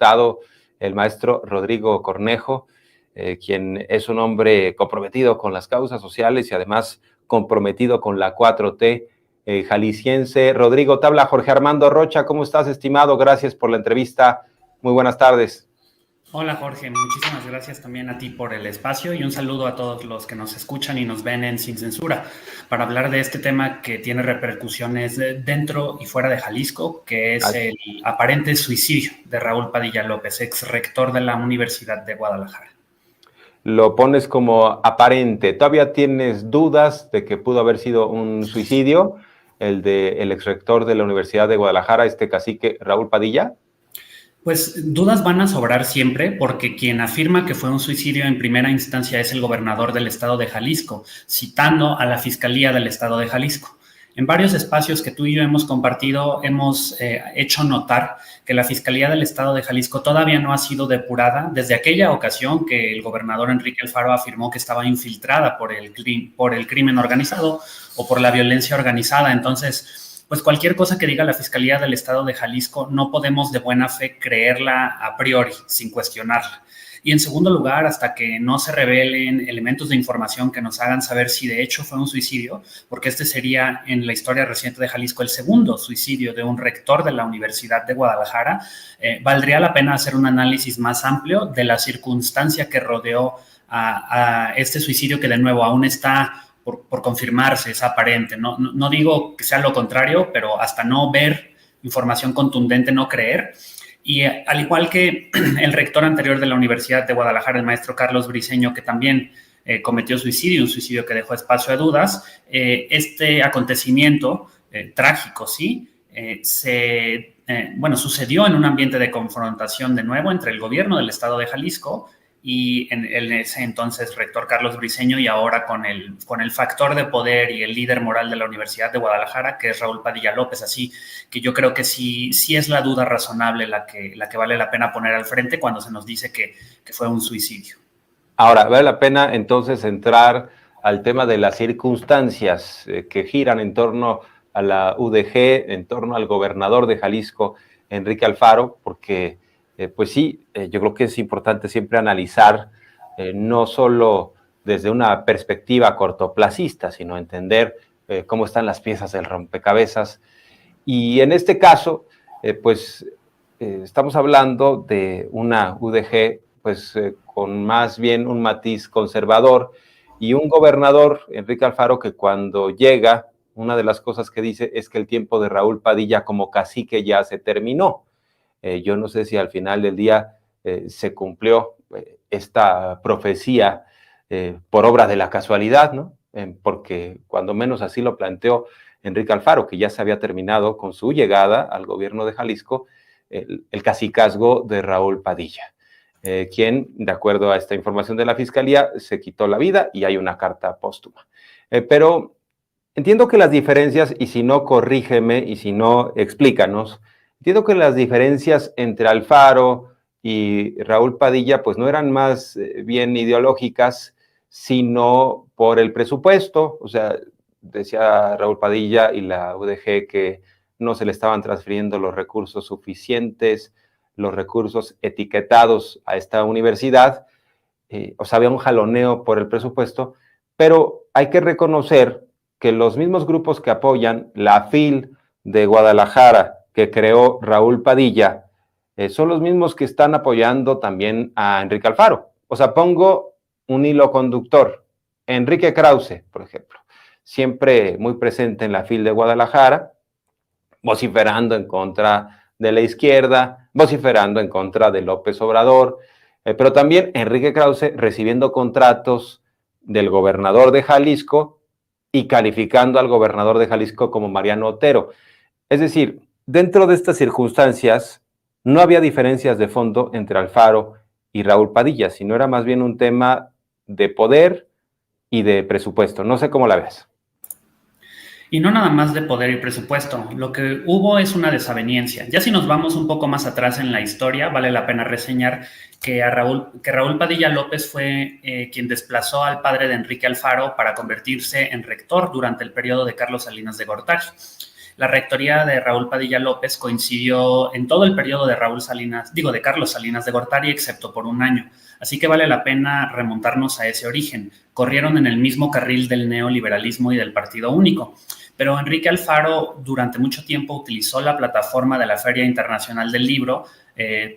diputado, el maestro Rodrigo Cornejo, quien es un hombre comprometido con las causas sociales y además comprometido con la 4T jalisciense. Rodrigo, te habla Jorge Armando Rocha. ¿Cómo estás, estimado? Gracias por la entrevista. Muy buenas tardes. Hola Jorge, muchísimas gracias también a ti por el espacio y un saludo a todos los que nos escuchan y nos ven en Sin Censura para hablar de este tema que tiene repercusiones dentro y fuera de Jalisco, que es el aparente suicidio de Raúl Padilla López, ex rector de la Universidad de Guadalajara. Lo pones como aparente. ¿Todavía tienes dudas de que pudo haber sido un suicidio, el del ex rector de la Universidad de Guadalajara, este cacique Raúl Padilla? Pues dudas van a sobrar siempre porque quien afirma que fue un suicidio en primera instancia es el gobernador del estado de Jalisco, citando a la Fiscalía del estado de Jalisco. En varios espacios que tú y yo hemos compartido, hemos hecho notar que la Fiscalía del estado de Jalisco todavía no ha sido depurada desde aquella ocasión que el gobernador Enrique Alfaro afirmó que estaba infiltrada por el crimen organizado o por la violencia organizada. Entonces, pues cualquier cosa que diga la Fiscalía del Estado de Jalisco no podemos de buena fe creerla a priori, sin cuestionarla. Y en segundo lugar, hasta que no se revelen elementos de información que nos hagan saber si de hecho fue un suicidio, porque este sería en la historia reciente de Jalisco el segundo suicidio de un rector de la Universidad de Guadalajara, valdría la pena hacer un análisis más amplio de la circunstancia que rodeó a este suicidio que de nuevo aún está por confirmarse, es aparente. No digo que sea lo contrario, pero hasta no ver información contundente, no creer. Y al igual que el rector anterior de la Universidad de Guadalajara, el maestro Carlos Briceño, que también cometió suicidio, un suicidio que dejó espacio a dudas, este acontecimiento trágico, sí, sucedió en un ambiente de confrontación de nuevo entre el gobierno del estado de Jalisco y en ese entonces rector Carlos Briceño y ahora con el factor de poder y el líder moral de la Universidad de Guadalajara, que es Raúl Padilla López. Así que yo creo que sí es la duda razonable la que vale la pena poner al frente cuando se nos dice que fue un suicidio. Ahora, vale la pena entonces entrar al tema de las circunstancias que giran en torno a la UDG, en torno al gobernador de Jalisco, Enrique Alfaro, porque pues sí, yo creo que es importante siempre analizar no solo desde una perspectiva cortoplacista, sino entender cómo están las piezas del rompecabezas. Y en este caso, estamos hablando de una UDG con más bien un matiz conservador y un gobernador, Enrique Alfaro, que cuando llega, una de las cosas que dice es que el tiempo de Raúl Padilla como cacique ya se terminó. Yo no sé si al final del día se cumplió esta profecía por obra de la casualidad, ¿no? Porque cuando menos así lo planteó Enrique Alfaro, que ya se había terminado con su llegada al gobierno de Jalisco el cacicazgo de Raúl Padilla, quien, de acuerdo a esta información de la Fiscalía, se quitó la vida y hay una carta póstuma. Pero entiendo que las diferencias, y si no, corrígeme, y si no, explícanos. Entiendo que las diferencias entre Alfaro y Raúl Padilla pues no eran más bien ideológicas, sino por el presupuesto. O sea, decía Raúl Padilla y la UDG que no se le estaban transfiriendo los recursos suficientes, los recursos etiquetados a esta universidad. O sea, había un jaloneo por el presupuesto, pero hay que reconocer que los mismos grupos que apoyan la FIL de Guadalajara, que creó Raúl Padilla, son los mismos que están apoyando también a Enrique Alfaro. O sea, pongo un hilo conductor. Enrique Krause, por ejemplo, siempre muy presente en la FIL de Guadalajara, vociferando en contra de la izquierda, vociferando en contra de López Obrador, pero también Enrique Krause recibiendo contratos del gobernador de Jalisco y calificando al gobernador de Jalisco como Mariano Otero. Es decir, dentro de estas circunstancias no había diferencias de fondo entre Alfaro y Raúl Padilla, sino era más bien un tema de poder y de presupuesto. No sé cómo la ves. Y no nada más de poder y presupuesto, lo que hubo es una desaveniencia. Ya si nos vamos un poco más atrás en la historia, vale la pena reseñar que Raúl Padilla López fue quien desplazó al padre de Enrique Alfaro para convertirse en rector durante el periodo de Carlos Salinas de Gortari. la rectoría de Raúl Padilla López coincidió en todo el periodo de de Carlos Salinas de Gortari, excepto por un año. Así que vale la pena remontarnos a ese origen. Corrieron en el mismo carril del neoliberalismo y del Partido Único. Pero Enrique Alfaro durante mucho tiempo utilizó la plataforma de la Feria Internacional del Libro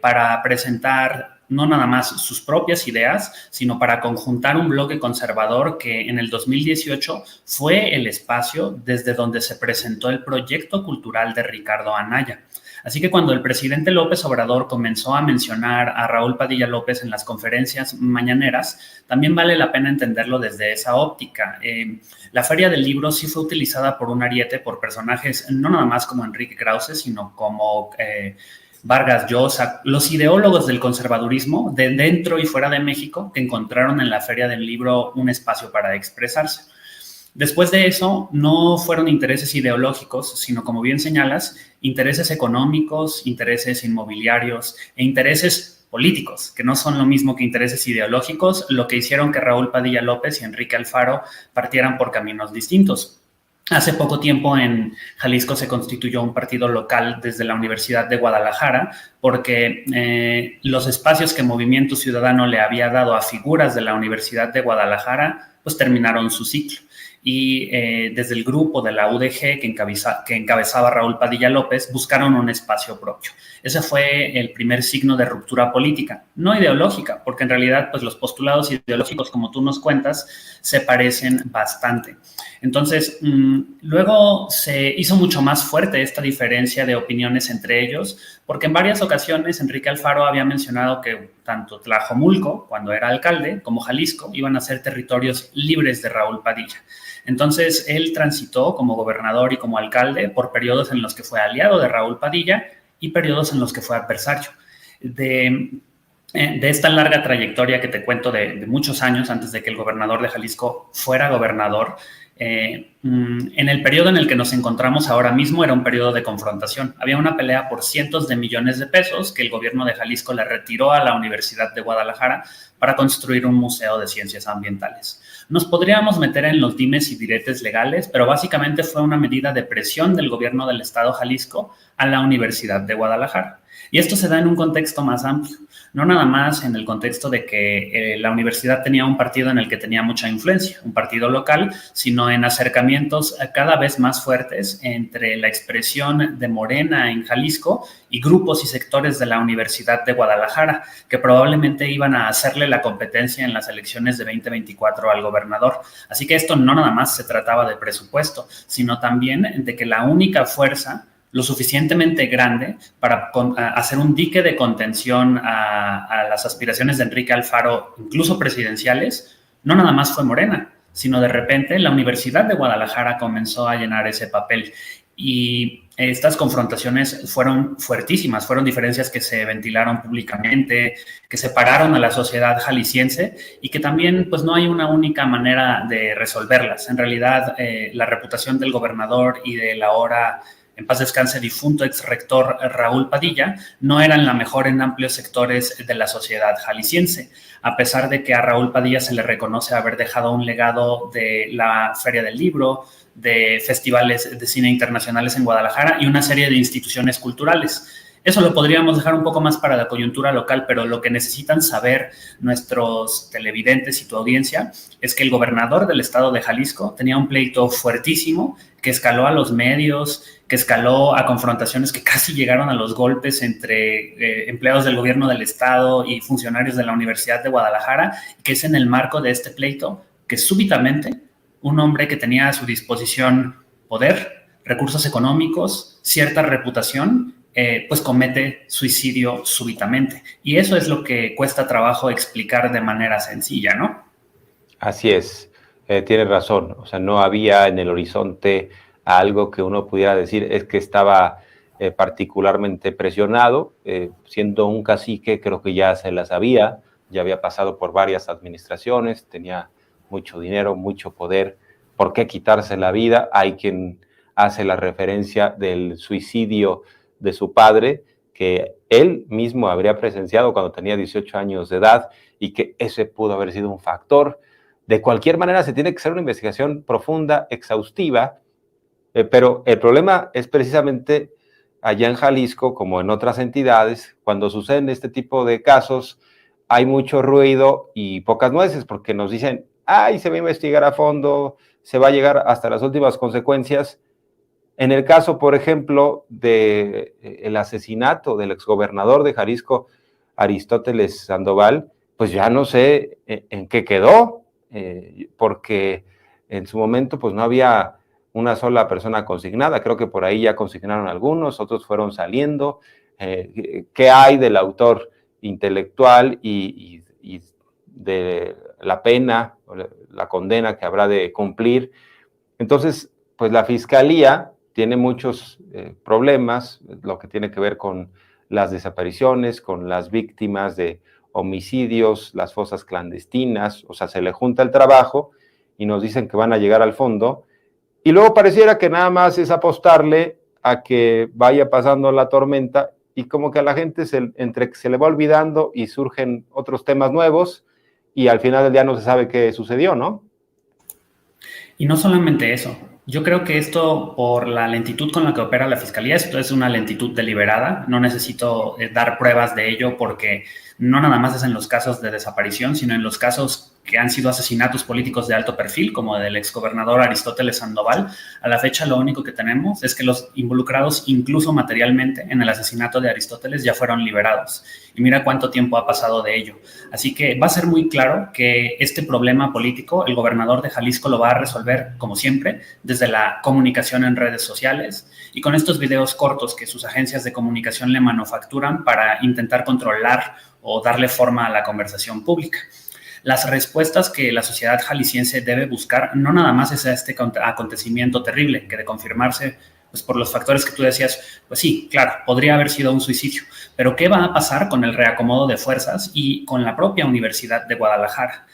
para presentar no nada más sus propias ideas, sino para conjuntar un bloque conservador que en el 2018 fue el espacio desde donde se presentó el proyecto cultural de Ricardo Anaya. Así que cuando el presidente López Obrador comenzó a mencionar a Raúl Padilla López en las conferencias mañaneras, también vale la pena entenderlo desde esa óptica. La Feria del Libro sí fue utilizada por un ariete por personajes no nada más como Enrique Krause, sino como Vargas Llosa, los ideólogos del conservadurismo de dentro y fuera de México que encontraron en la Feria del Libro un espacio para expresarse. Después de eso, no fueron intereses ideológicos, sino, como bien señalas, intereses económicos, intereses inmobiliarios e intereses políticos, que no son lo mismo que intereses ideológicos, lo que hicieron que Raúl Padilla López y Enrique Alfaro partieran por caminos distintos. Hace poco tiempo en Jalisco se constituyó un partido local desde la Universidad de Guadalajara porque los espacios que Movimiento Ciudadano le había dado a figuras de la Universidad de Guadalajara pues terminaron su ciclo. Y desde el grupo de la UDG que encabezaba Raúl Padilla López buscaron un espacio propio. Ese fue el primer signo de ruptura política, no ideológica, porque en realidad pues, los postulados ideológicos, como tú nos cuentas, se parecen bastante. Entonces, luego se hizo mucho más fuerte esta diferencia de opiniones entre ellos, porque en varias ocasiones Enrique Alfaro había mencionado que tanto Tlajomulco, cuando era alcalde, como Jalisco, iban a ser territorios libres de Raúl Padilla. Entonces, él transitó como gobernador y como alcalde por periodos en los que fue aliado de Raúl Padilla y periodos en los que fue adversario. De esta larga trayectoria que te cuento de muchos años antes de que el gobernador de Jalisco fuera gobernador, en el periodo en el que nos encontramos ahora mismo era un periodo de confrontación. Había una pelea por cientos de millones de pesos que el gobierno de Jalisco le retiró a la Universidad de Guadalajara para construir un museo de ciencias ambientales. Nos podríamos meter en los dimes y diretes legales, pero básicamente fue una medida de presión del gobierno del estado Jalisco a la Universidad de Guadalajara. Y esto se da en un contexto más amplio, no nada más en el contexto de que la universidad tenía un partido en el que tenía mucha influencia, un partido local, sino en acercamientos cada vez más fuertes entre la expresión de Morena en Jalisco y grupos y sectores de la Universidad de Guadalajara, que probablemente iban a hacerle la competencia en las elecciones de 2024 al gobernador. Así que esto no nada más se trataba de presupuesto, sino también de que la única fuerza lo suficientemente grande para hacer un dique de contención a las aspiraciones de Enrique Alfaro, incluso presidenciales, no nada más fue Morena, sino de repente la Universidad de Guadalajara comenzó a llenar ese papel. Y estas confrontaciones fueron fuertísimas, fueron diferencias que se ventilaron públicamente, que separaron a la sociedad jalisciense y que también pues no hay una única manera de resolverlas. En realidad la reputación del gobernador y del ahora en paz descanse difunto ex rector Raúl Padilla, no eran la mejor en amplios sectores de la sociedad jalisciense, a pesar de que a Raúl Padilla se le reconoce haber dejado un legado de la Feria del Libro, de festivales de cine internacionales en Guadalajara y una serie de instituciones culturales. Eso lo podríamos dejar un poco más para la coyuntura local, pero lo que necesitan saber nuestros televidentes y tu audiencia es que el gobernador del estado de Jalisco tenía un pleito fuertísimo que escaló a los medios, que escaló a confrontaciones que casi llegaron a los golpes entre empleados del gobierno del estado y funcionarios de la Universidad de Guadalajara, que es en el marco de este pleito que súbitamente un hombre que tenía a su disposición poder, recursos económicos, cierta reputación, pues comete suicidio súbitamente. Y eso es lo que cuesta trabajo explicar de manera sencilla, ¿no? Así es, tienes razón. O sea, no había en el horizonte algo que uno pudiera decir es que estaba particularmente presionado. Siendo un cacique, creo que ya se la sabía, ya había pasado por varias administraciones, tenía mucho dinero, mucho poder. ¿Por qué quitarse la vida? Hay quien hace la referencia del suicidio de su padre, que él mismo habría presenciado cuando tenía 18 años de edad y que ese pudo haber sido un factor. De cualquier manera, se tiene que hacer una investigación profunda, exhaustiva, Pero el problema es precisamente allá en Jalisco, como en otras entidades, cuando suceden este tipo de casos, hay mucho ruido y pocas nueces, porque nos dicen, ay, se va a investigar a fondo, se va a llegar hasta las últimas consecuencias. En el caso, por ejemplo, del asesinato del exgobernador de Jalisco, Aristóteles Sandoval, pues ya no sé en qué quedó, porque en su momento pues no había una sola persona consignada, creo que por ahí ya consignaron algunos, otros fueron saliendo. ¿Qué hay del autor intelectual y de la pena, la condena que habrá de cumplir? Entonces, pues la fiscalía tiene muchos problemas, lo que tiene que ver con las desapariciones, con las víctimas de homicidios, las fosas clandestinas, o sea, se le junta el trabajo y nos dicen que van a llegar al fondo, y luego pareciera que nada más es apostarle a que vaya pasando la tormenta y como que a la gente entre que se le va olvidando y surgen otros temas nuevos y al final del día no se sabe qué sucedió, ¿no? Y no solamente eso, yo creo que esto, por la lentitud con la que opera la fiscalía, esto es una lentitud deliberada. No necesito dar pruebas de ello porque no nada más es en los casos de desaparición, sino en los casos que han sido asesinatos políticos de alto perfil, como del exgobernador Aristóteles Sandoval. A la fecha lo único que tenemos es que los involucrados, incluso materialmente, en el asesinato de Aristóteles ya fueron liberados. Y mira cuánto tiempo ha pasado de ello. Así que va a ser muy claro que este problema político, el gobernador de Jalisco lo va a resolver, como siempre, desde la comunicación en redes sociales y con estos videos cortos que sus agencias de comunicación le manufacturan para intentar controlar o darle forma a la conversación pública. Las respuestas que la sociedad jalisciense debe buscar no nada más es a este acontecimiento terrible, que de confirmarse pues por los factores que tú decías, pues sí, claro, podría haber sido un suicidio, pero ¿qué va a pasar con el reacomodo de fuerzas y con la propia Universidad de Guadalajara?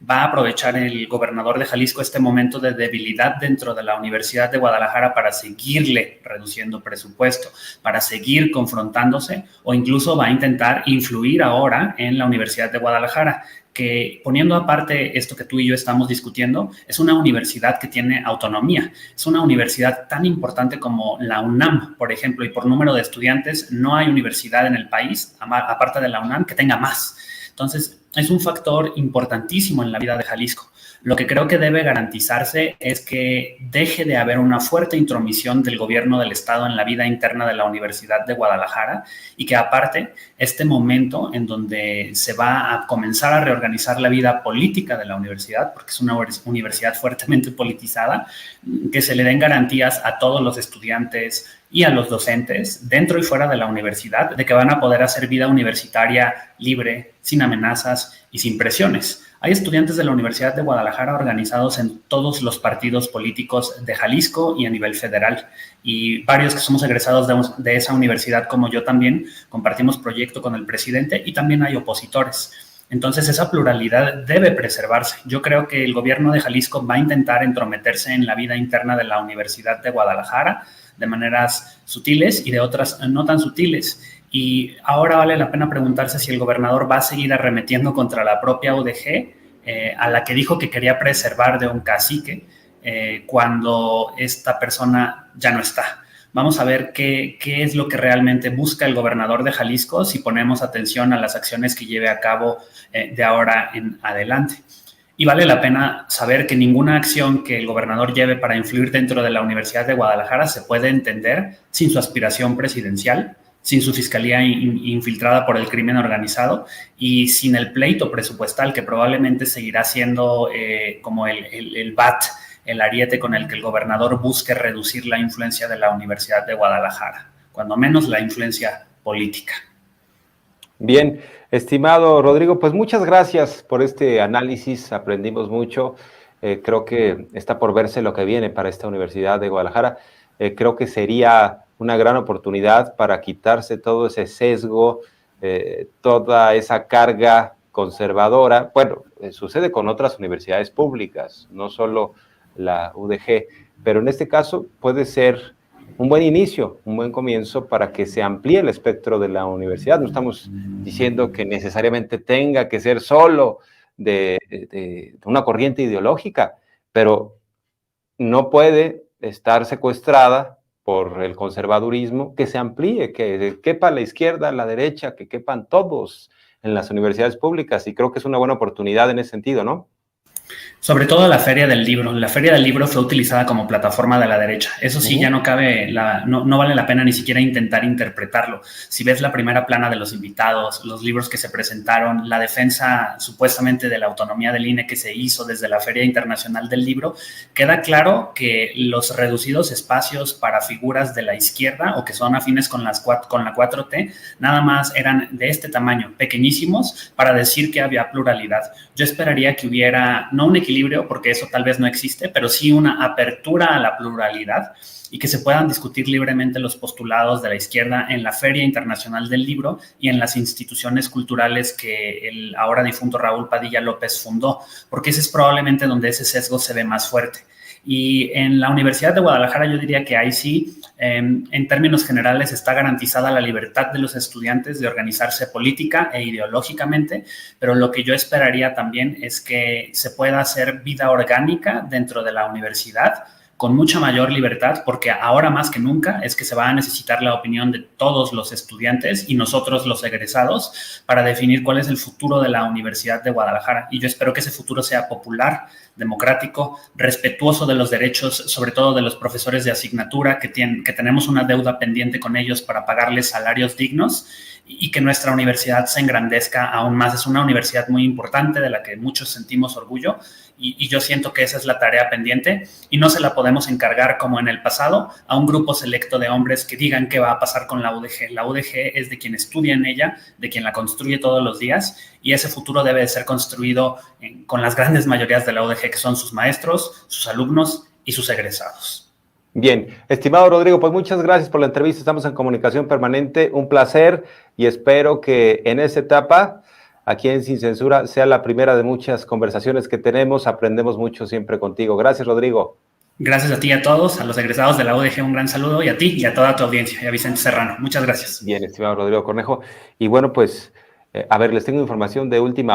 ¿Va a aprovechar el gobernador de Jalisco este momento de debilidad dentro de la Universidad de Guadalajara para seguirle reduciendo presupuesto, para seguir confrontándose, o incluso va a intentar influir ahora en la Universidad de Guadalajara, que, poniendo aparte esto que tú y yo estamos discutiendo, es una universidad que tiene autonomía, es una universidad tan importante como la UNAM, por ejemplo, y por número de estudiantes no hay universidad en el país, aparte de la UNAM, que tenga más. Entonces, es un factor importantísimo en la vida de Jalisco. Lo que creo que debe garantizarse es que deje de haber una fuerte intromisión del gobierno del Estado en la vida interna de la Universidad de Guadalajara y que aparte este momento en donde se va a comenzar a reorganizar la vida política de la universidad, porque es una universidad fuertemente politizada, que se le den garantías a todos los estudiantes y a los docentes dentro y fuera de la universidad de que van a poder hacer vida universitaria libre, sin amenazas y sin presiones. Hay estudiantes de la Universidad de Guadalajara organizados en todos los partidos políticos de Jalisco y a nivel federal. Y varios que somos egresados de esa universidad, como yo también, compartimos proyecto con el presidente y también hay opositores. Entonces, esa pluralidad debe preservarse. Yo creo que el gobierno de Jalisco va a intentar entrometerse en la vida interna de la Universidad de Guadalajara de maneras sutiles y de otras no tan sutiles. Y ahora vale la pena preguntarse si el gobernador va a seguir arremetiendo contra la propia UDG, a la que dijo que quería preservar de un cacique, cuando esta persona ya no está. Vamos a ver qué es lo que realmente busca el gobernador de Jalisco si ponemos atención a las acciones que lleve a cabo de ahora en adelante. Y vale la pena saber que ninguna acción que el gobernador lleve para influir dentro de la Universidad de Guadalajara se puede entender sin su aspiración presidencial, sin su fiscalía infiltrada por el crimen organizado y sin el pleito presupuestal que probablemente seguirá siendo como el bat, el ariete con el que el gobernador busque reducir la influencia de la Universidad de Guadalajara, cuando menos la influencia política. Bien, estimado Rodrigo, pues muchas gracias por este análisis, aprendimos mucho. Creo que está por verse lo que viene para esta Universidad de Guadalajara. Creo que sería una gran oportunidad para quitarse todo ese sesgo, toda esa carga conservadora. Bueno, sucede con otras universidades públicas, no solo la UDG, pero en este caso puede ser un buen inicio, un buen comienzo para que se amplíe el espectro de la universidad. No estamos diciendo que necesariamente tenga que ser solo de una corriente ideológica, pero no puede estar secuestrada por el conservadurismo, que se amplíe, que quepa la izquierda, la derecha, que quepan todos en las universidades públicas, y creo que es una buena oportunidad en ese sentido, ¿no? Sobre todo la Feria del Libro. La Feria del Libro fue utilizada como plataforma de la derecha. Eso sí, ya no cabe, no vale la pena ni siquiera intentar interpretarlo. Si ves la primera plana de los invitados, los libros que se presentaron, la defensa supuestamente de la autonomía del INE que se hizo desde la Feria Internacional del Libro, queda claro que los reducidos espacios para figuras de la izquierda o que son afines con la 4T, nada más eran de este tamaño, pequeñísimos, para decir que había pluralidad. Yo esperaría que hubiera, no un equilibrio, porque eso tal vez no existe, pero sí una apertura a la pluralidad y que se puedan discutir libremente los postulados de la izquierda en la Feria Internacional del Libro y en las instituciones culturales que el ahora difunto Raúl Padilla López fundó, porque ese es probablemente donde ese sesgo se ve más fuerte. Y en la Universidad de Guadalajara yo diría que ahí sí, en términos generales, está garantizada la libertad de los estudiantes de organizarse política e ideológicamente, pero lo que yo esperaría también es que se pueda hacer vida orgánica dentro de la universidad con mucha mayor libertad, porque ahora más que nunca es que se va a necesitar la opinión de todos los estudiantes y nosotros los egresados para definir cuál es el futuro de la Universidad de Guadalajara. Y yo espero que ese futuro sea popular, democrático, respetuoso de los derechos, sobre todo de los profesores de asignatura, que tenemos una deuda pendiente con ellos para pagarles salarios dignos, y que nuestra universidad se engrandezca aún más. Es una universidad muy importante de la que muchos sentimos orgullo y yo siento que esa es la tarea pendiente y no se la podemos encargar como en el pasado a un grupo selecto de hombres que digan qué va a pasar con la UDG. La UDG es de quien estudia en ella, de quien la construye todos los días y ese futuro debe de ser construido con las grandes mayorías de la UDG, que son sus maestros, sus alumnos y sus egresados. Bien, estimado Rodrigo, pues muchas gracias por la entrevista, estamos en comunicación permanente, un placer y espero que en esta etapa, aquí en Sin Censura, sea la primera de muchas conversaciones que tenemos, aprendemos mucho siempre contigo. Gracias, Rodrigo. Gracias a ti y a todos, a los egresados de la UDG, un gran saludo, y a ti y a toda tu audiencia, y a Vicente Serrano. Muchas gracias. Bien, estimado Rodrigo Cornejo, y bueno, pues, a ver, les tengo información de última hora.